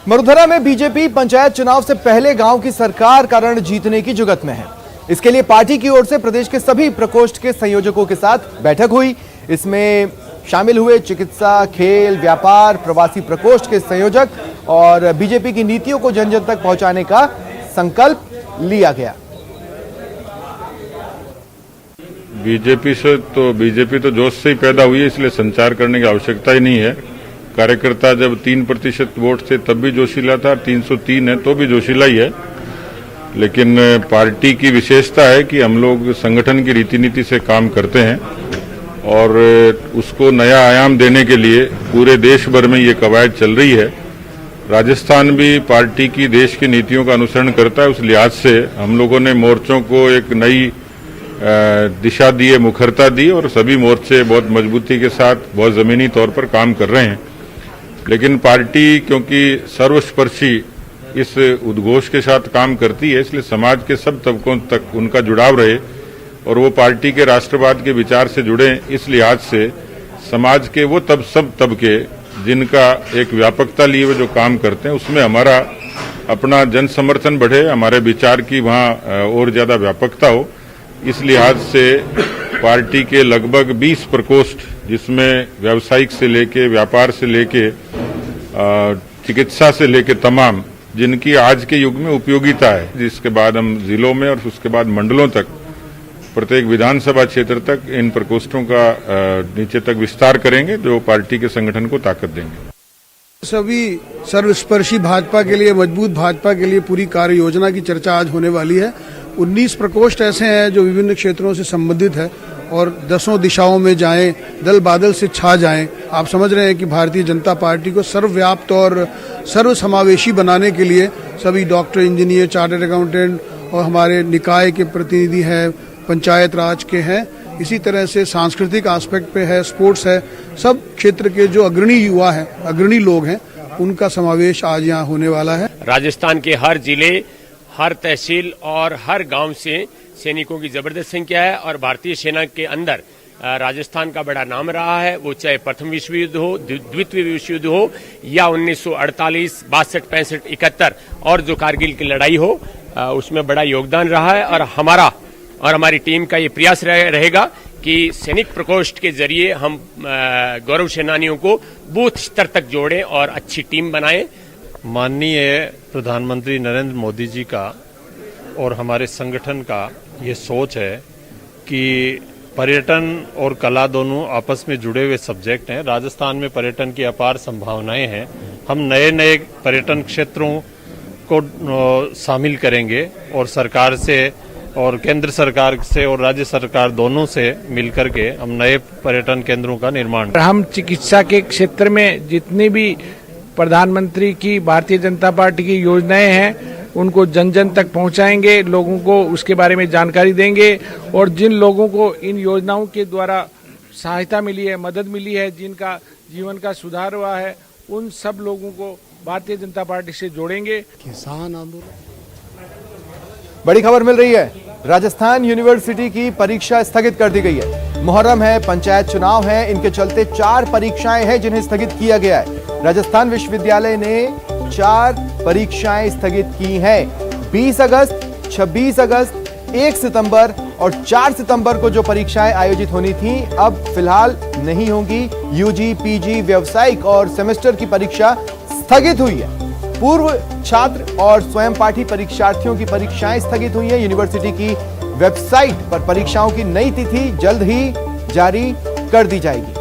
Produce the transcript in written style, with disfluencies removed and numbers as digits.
मरुधरा में बीजेपी पंचायत चुनाव से पहले गांव की सरकार का रण जीतने की जुगत में है। इसके लिए पार्टी की ओर से प्रदेश के सभी प्रकोष्ठ के संयोजकों के साथ बैठक हुई। इसमें शामिल हुए चिकित्सा, खेल, व्यापार, प्रवासी प्रकोष्ठ के संयोजक और बीजेपी की नीतियों को जन जन तक पहुंचाने का संकल्प लिया गया। बीजेपी तो जोश से ही पैदा हुई है, इसलिए संचार करने की आवश्यकता ही नहीं है। कार्यकर्ता जब 3% वोट थे तब भी जोशीला था, 303 है तो भी जोशीला ही है। लेकिन पार्टी की विशेषता है कि हम लोग संगठन की रीति नीति से काम करते हैं और उसको नया आयाम देने के लिए पूरे देश भर में ये कवायद चल रही है। राजस्थान भी पार्टी की देश की नीतियों का अनुसरण करता है। उस लिहाज से हम लोगों ने मोर्चों को एक नई दिशा दी है, मुखरता दी और सभी मोर्चे बहुत मजबूती के साथ बहुत जमीनी तौर पर काम कर रहे हैं। लेकिन पार्टी क्योंकि सर्वस्पर्शी इस उद्घोष के साथ काम करती है, इसलिए समाज के सब तबकों तक उनका जुड़ाव रहे और वो पार्टी के राष्ट्रवाद के विचार से जुड़े। इस लिहाज से समाज के वो सब तबके जिनका एक व्यापकता लिए हुए जो काम करते हैं, उसमें हमारा अपना जन समर्थन बढ़े, हमारे विचार की वहाँ और ज्यादा व्यापकता हो। इस लिहाज से पार्टी के लगभग 20 प्रकोष्ठ, जिसमें व्यावसायिक से लेके, व्यापार से लेके, चिकित्सा से लेके तमाम जिनकी आज के युग में उपयोगिता है, जिसके बाद हम जिलों में और उसके बाद मंडलों तक, प्रत्येक विधानसभा क्षेत्र तक इन प्रकोष्ठों का नीचे तक विस्तार करेंगे, जो पार्टी के संगठन को ताकत देंगे। सभी सर्वस्पर्शी भाजपा के लिए, मजबूत भाजपा के लिए पूरी कार्य योजना की चर्चा आज होने वाली है। 19 प्रकोष्ठ ऐसे हैं जो विभिन्न क्षेत्रों से संबंधित है और 10 दिशाओं में जाएं, दल बादल से छा जाएं। आप समझ रहे हैं कि भारतीय जनता पार्टी को सर्वव्याप्त और सर्वसमावेशी बनाने के लिए सभी डॉक्टर, इंजीनियर, चार्टर्ड अकाउंटेंट और हमारे निकाय के प्रतिनिधि हैं, पंचायत राज के हैं, इसी तरह से सांस्कृतिक एस्पेक्ट पे है, स्पोर्ट्स है, सब क्षेत्र के जो अग्रणी युवा हैं, अग्रणी लोग हैं, उनका समावेश आज यहाँ होने वाला है। राजस्थान के हर जिले, हर तहसील और हर गांव से सैनिकों की जबरदस्त संख्या है और भारतीय सेना के अंदर राजस्थान का बड़ा नाम रहा है। वो चाहे प्रथम विश्व युद्ध हो, द्वितीय विश्व युद्ध हो या 1948, 62, 65, 71 और जो कारगिल की लड़ाई हो, उसमें बड़ा योगदान रहा है। और हमारा और हमारी टीम का ये प्रयास रहेगा कि सैनिक प्रकोष्ठ के जरिए हम गौरव सेनानियों को बूथ स्तर तक जोड़ें और अच्छी टीम बनाएं। माननीय प्रधानमंत्री नरेंद्र मोदी जी का और हमारे संगठन का ये सोच है कि पर्यटन और कला दोनों आपस में जुड़े हुए सब्जेक्ट हैं। राजस्थान में पर्यटन की अपार संभावनाएं हैं। हम नए नए पर्यटन क्षेत्रों को शामिल करेंगे और सरकार से और केंद्र सरकार से और राज्य सरकार दोनों से मिलकर के हम नए पर्यटन केंद्रों का निर्माण। हम चिकित्सा के क्षेत्र में जितनी भी प्रधानमंत्री की, भारतीय जनता पार्टी की योजनाएं हैं, उनको जन जन तक पहुंचाएंगे, लोगों को उसके बारे में जानकारी देंगे और जिन लोगों को इन योजनाओं के द्वारा सहायता मिली है, मदद मिली है, जिनका जीवन का सुधार हुआ है, उन सब लोगों को भारतीय जनता पार्टी से जोड़ेंगे। किसान आंदोलन। बड़ी खबर मिल रही है, राजस्थान यूनिवर्सिटी की परीक्षा स्थगित कर दी गई है। मुहर्रम है, पंचायत चुनाव है, इनके चलते 4 परीक्षाएं हैं जिन्हें स्थगित किया गया है। राजस्थान विश्वविद्यालय ने 4 परीक्षाएं स्थगित की हैं। 20 अगस्त, 26 अगस्त, 1 सितंबर और 4 सितंबर को जो परीक्षाएं आयोजित होनी थी, अब फिलहाल नहीं होंगी। यूजी, पीजी, व्यावसायिक और सेमेस्टर की परीक्षा स्थगित हुई है। पूर्व छात्र और स्वयं पाठी परीक्षार्थियों की परीक्षाएं स्थगित हुई हैं। यूनिवर्सिटी की वेबसाइट पर परीक्षाओं की नई तिथि जल्द ही जारी कर दी जाएगी।